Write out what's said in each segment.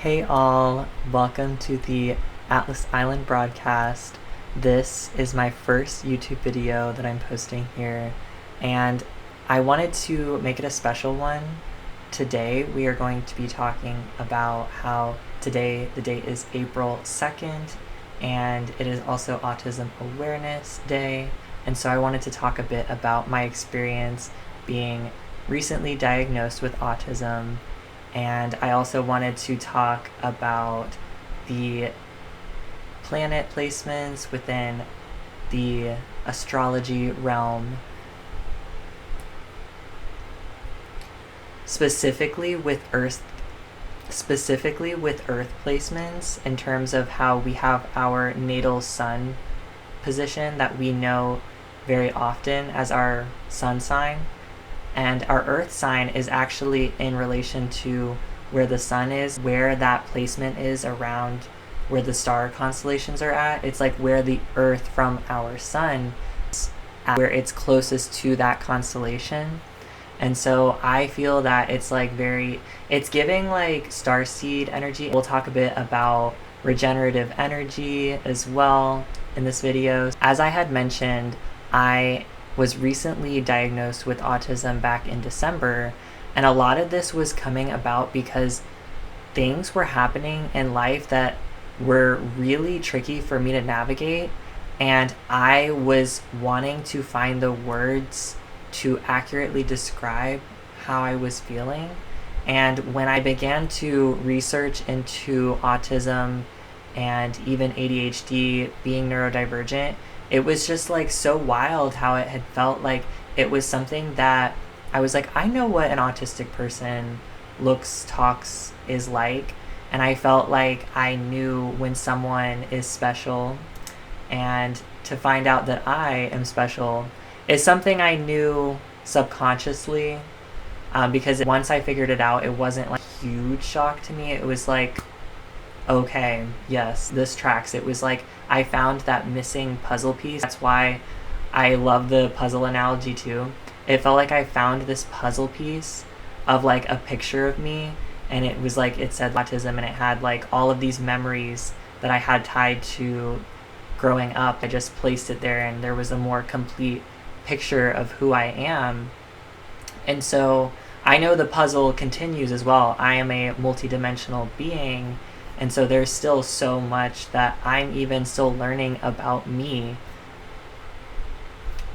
Hey all, welcome to the Atlas Island broadcast. This is my first YouTube video that I'm posting here, and I wanted to make it a special one. Today we are going to be talking about how today the date is April 2nd, and it is also Autism Awareness Day, and so I wanted to talk a bit about my experience being recently diagnosed with autism. And I also wanted to talk about the planet placements within the astrology realm, specifically with Earth placements, in terms of how we have our natal sun position that we know very often as our sun sign. And our earth sign is actually in relation to where the sun is, where that placement is around where the star constellations are at. It's like where the earth from our sun is, where it's closest to that constellation. And so I feel that it's giving like starseed energy. We'll talk a bit about regenerative energy as well in this video. As I had mentioned, I was recently diagnosed with autism back in December, and a lot of this was coming about because things were happening in life that were really tricky for me to navigate, and I was wanting to find the words to accurately describe how I was feeling. And when I began to research into autism and even ADHD, being neurodivergent, it was just like so wild how it had felt like it was something that I was like, I know what an autistic person looks, talks, is like. And I felt like I knew when someone is special. And to find out that I am special is something I knew subconsciously. Because once I figured it out, it wasn't like a huge shock to me. It was like, okay, yes, this tracks. It was like I found that missing puzzle piece. That's why I love the puzzle analogy too. It felt like I found this puzzle piece of like a picture of me, and it was like it said autism, and it had like all of these memories that I had tied to growing up. I just placed it there, and there was a more complete picture of who I am. And so I know the puzzle continues as well. I am a multidimensional being. And so there's still so much that I'm even still learning about me.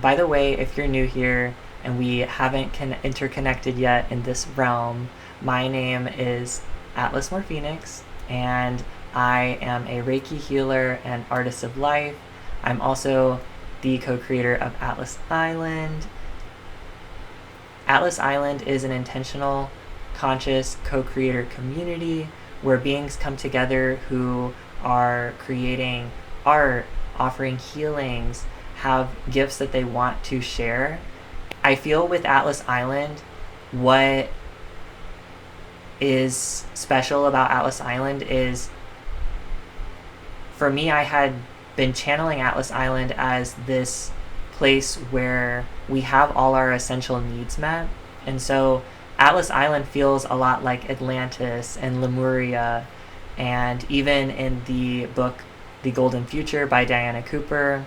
By the way, if you're new here and we haven't interconnected yet in this realm, my name is Atlas Phoenix, and I am a Reiki healer and artist of life. I'm also the co-creator of Atlas Island. Atlas Island is an intentional, conscious co-creator community where beings come together who are creating art, offering healings, have gifts that they want to share. I feel with Atlas Island, what is special about Atlas Island is, for me, I had been channeling Atlas Island as this place where we have all our essential needs met. And so Atlas Island feels a lot like Atlantis and Lemuria, and even in the book The Golden Future by Diana Cooper,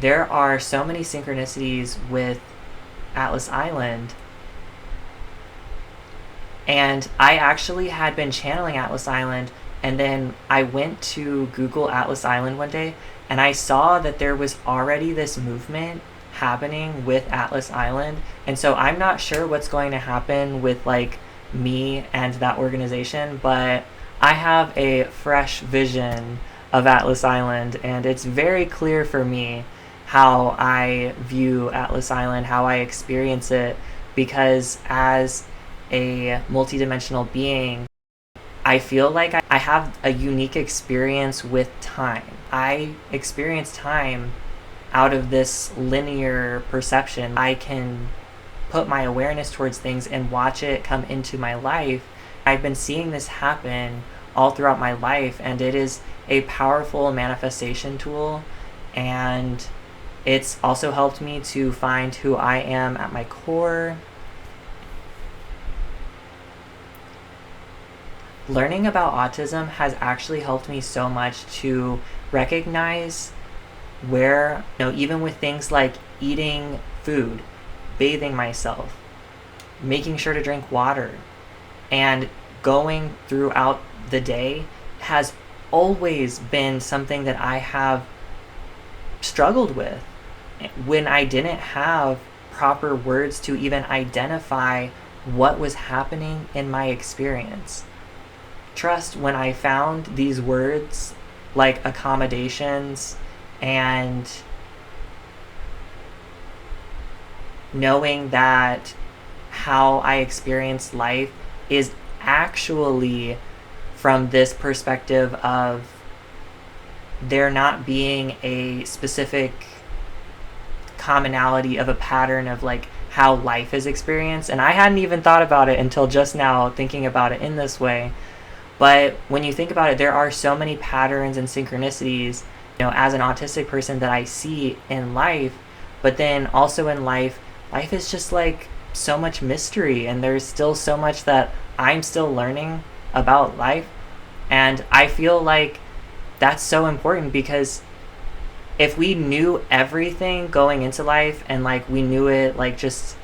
there are so many synchronicities with Atlas Island. And I actually had been channeling Atlas Island, and then I went to Google Atlas Island one day, and I saw that there was already this movement happening with Atlas Island. And so I'm not sure what's going to happen with like me and that organization, but I have a fresh vision of Atlas Island, and it's very clear for me how I view Atlas Island, how I experience it, because as a multidimensional being, I feel like I have a unique experience with time. I experience time out of this linear perception. I can put my awareness towards things and watch it come into my life. I've been seeing this happen all throughout my life, and it is a powerful manifestation tool, and it's also helped me to find who I am at my core. learning about autism has actually helped me so much to recognize where, even with things like eating food, bathing myself, making sure to drink water, and going throughout the day has always been something that I have struggled with when I didn't have proper words to even identify what was happening in my experience. Trust, when I found these words like accommodations and knowing that how I experience life is actually from this perspective of there not being a specific commonality of a pattern of like how life is experienced. And I hadn't even thought about it until just now, thinking about it in this way. But when you think about it, there are so many patterns and synchronicities, as an autistic person that I see in life. But then also in life is just like so much mystery, and there's still so much that I'm still learning about life. And I feel like that's so important, because if we knew everything going into life and like we knew it like just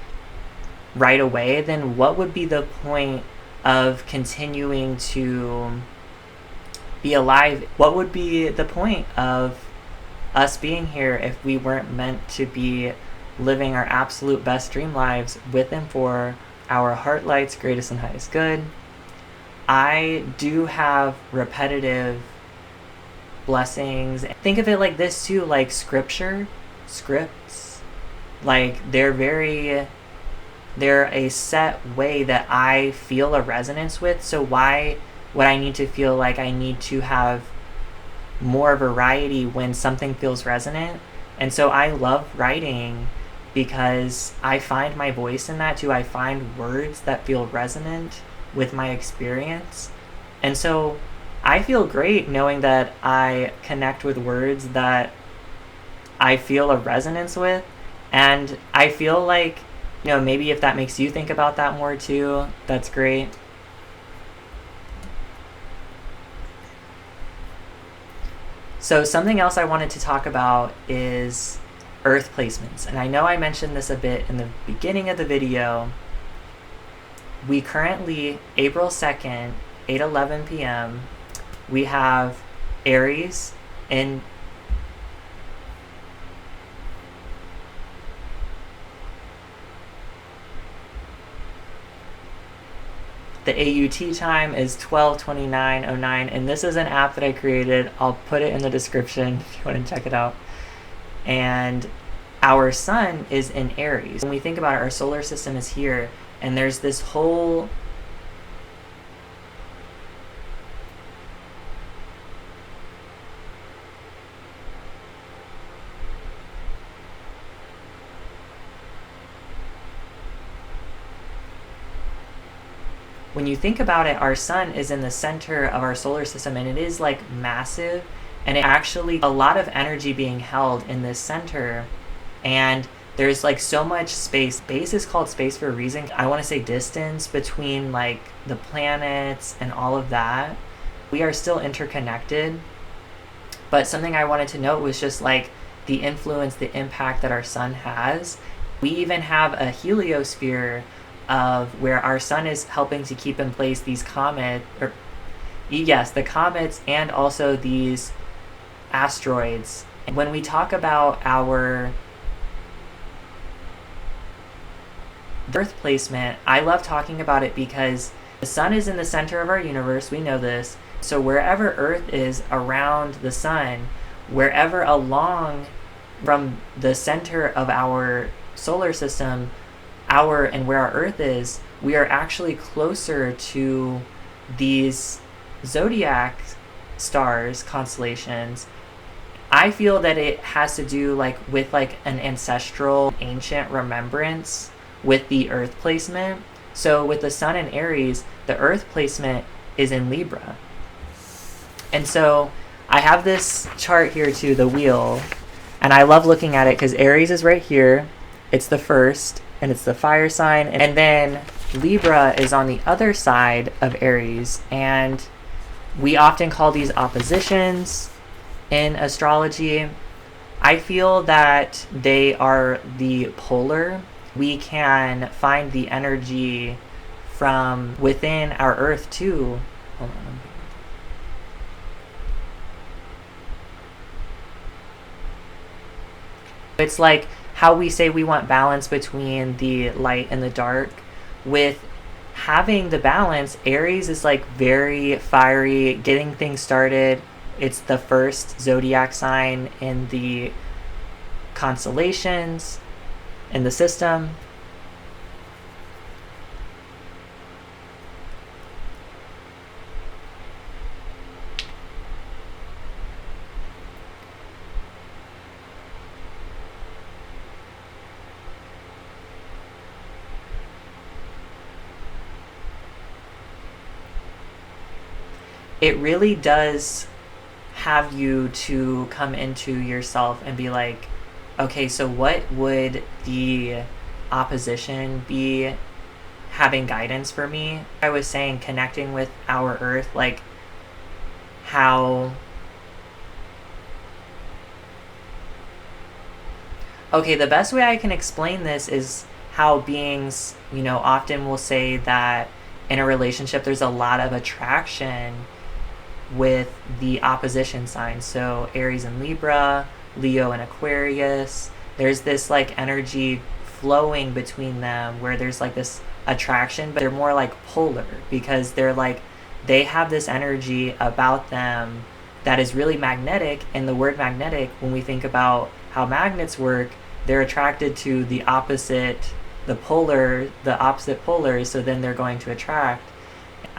right away, then what would be the point of continuing to be alive? What would be the point of us being here if we weren't meant to be living our absolute best dream lives with and for our heart light's greatest and highest good? I do have repetitive blessings. Think of it like this too, like scripts, like they're a set way that I feel a resonance with. So why would I need to feel like I need to have more variety when something feels resonant? And so I love writing because I find my voice in that too. I find words that feel resonant with my experience. And so I feel great knowing that I connect with words that I feel a resonance with. And I feel like, maybe if that makes you think about that more too, that's great. So something else I wanted to talk about is earth placements. And I know I mentioned this a bit in the beginning of the video. We currently, April 2nd, 8:11 p.m., we have Aries in the AUT time is 12:29:09, and this is an app that I created. I'll put it in the description if you want to check it out. And our sun is in Aries. When we think about it, our solar system is here, and there's this whole when you think about it, our sun is in the center of our solar system, and it is like massive, and it actually a lot of energy being held in this center, and there's like so much space. Space is called space for a reason. I want to say distance between like the planets and all of that. We are still interconnected, but something I wanted to note was just like the influence, the impact that our sun has. We even have a heliosphere of where our sun is helping to keep in place these the comets and also these asteroids. And when we talk about our Earth placement, I love talking about it because the sun is in the center of our universe. We know this. So wherever Earth is around the sun, wherever along from the center of our solar system, and where our Earth is, we are actually closer to these zodiac stars, constellations. I feel that it has to do with an ancestral, ancient remembrance with the Earth placement. So with the sun in Aries, the Earth placement is in Libra. And so I have this chart here too, the wheel, and I love looking at it because Aries is right here. It's the first, and it's the fire sign. And then Libra is on the other side of Aries, and we often call these oppositions in astrology. I feel that they are the polar. We can find the energy from within our Earth too. Hold on. It's like how we say we want balance between the light and the dark. With having the balance, Aries is like very fiery, getting things started. It's the first zodiac sign in the constellations, in the system. It really does have you to come into yourself and be like, okay, so what would the opposition be having guidance for me? I was saying connecting with our Earth, like how... Okay, the best way I can explain this is how beings, often will say that in a relationship there's a lot of attraction with the opposition signs. So Aries and Libra, Leo and Aquarius, there's this like energy flowing between them where there's like this attraction, but they're more like polar because they have this energy about them that is really magnetic. And the word magnetic, when we think about how magnets work, they're attracted to the opposite polars, so then they're going to attract.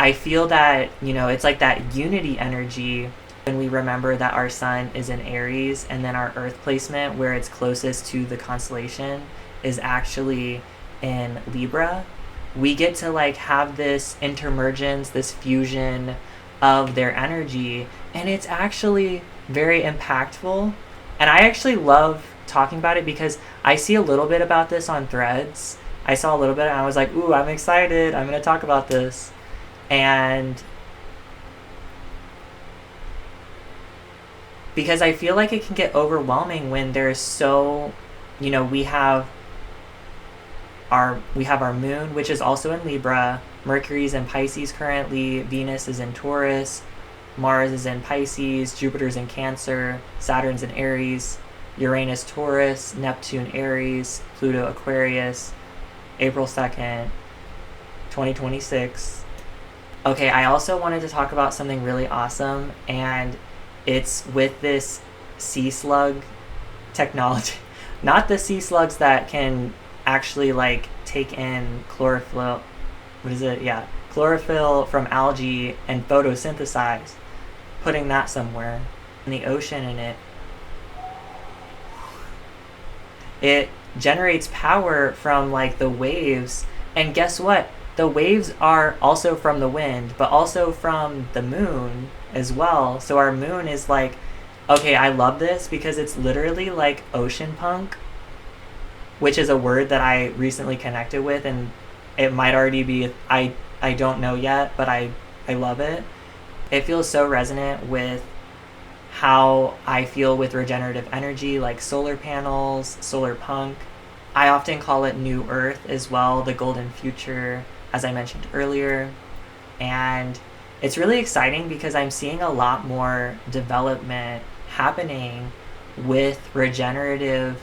I feel that, it's like that unity energy when we remember that our sun is in Aries, and then our Earth placement, where it's closest to the constellation, is actually in Libra. We get to like have this intermergence, this fusion of their energy, and it's actually very impactful. And I actually love talking about it because I see a little bit about this on Threads. I saw a little bit and I was like, ooh, I'm excited. I'm going to talk about this. And because I feel like it can get overwhelming when there's so, we have our moon, which is also in Libra. Mercury's in Pisces currently. Venus is in Taurus. Mars is in Pisces. Jupiter's in Cancer. Saturn's in Aries. Uranus Taurus. Neptune Aries. Pluto Aquarius. April 2nd, 2026. Okay, I also wanted to talk about something really awesome, and it's with this sea slug technology. Not the sea slugs that can actually like take in chlorophyll. What is it? Yeah, chlorophyll from algae and photosynthesize. Putting that somewhere in the ocean, and it generates power from like the waves. And guess what? The waves are also from the wind, but also from the moon as well. So our moon is like, okay, I love this because it's literally like ocean punk, which is a word that I recently connected with, and it might already be, I don't know yet, but I love it. It feels so resonant with how I feel with regenerative energy, like solar panels, solar punk. I often call it New Earth as well, the golden future, as I mentioned earlier. And it's really exciting because I'm seeing a lot more development happening with regenerative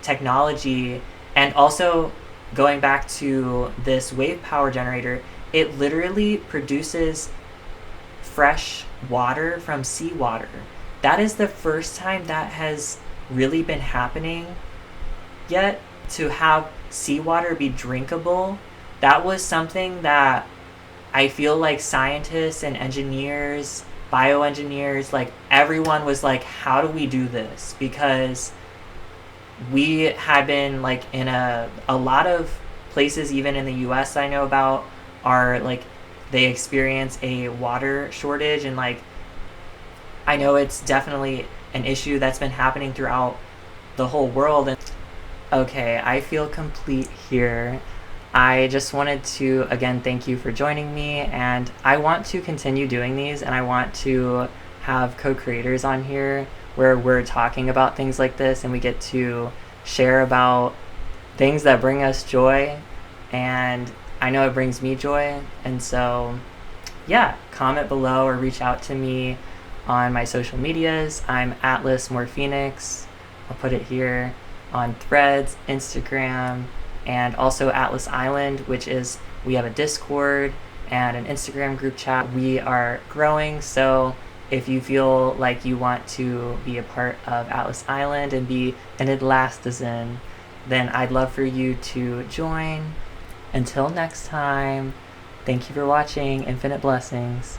technology. And also, going back to this wave power generator, it literally produces fresh water from seawater. That is the first time that has really been happening yet, to have seawater be drinkable. That was something that I feel like scientists and engineers, bioengineers, like everyone was like, how do we do this? Because we had been like in a lot of places, even in the US I know about, are like they experience a water shortage, and like I know it's definitely an issue that's been happening throughout the whole world. And okay, I feel complete here. I just wanted to again thank you for joining me, and I want to continue doing these, and I want to have co-creators on here where we're talking about things like this and we get to share about things that bring us joy, and I know it brings me joy. And so yeah, comment below or reach out to me on my social medias. I'm Atlas More Phoenix. I'll put it here on Threads, Instagram, and also Atlas Island, which is, we have a Discord and an Instagram group chat. We are growing, so if you feel like you want to be a part of Atlas Island and be an Atlastizen, then I'd love for you to join. Until next time, thank you for watching. Infinite blessings.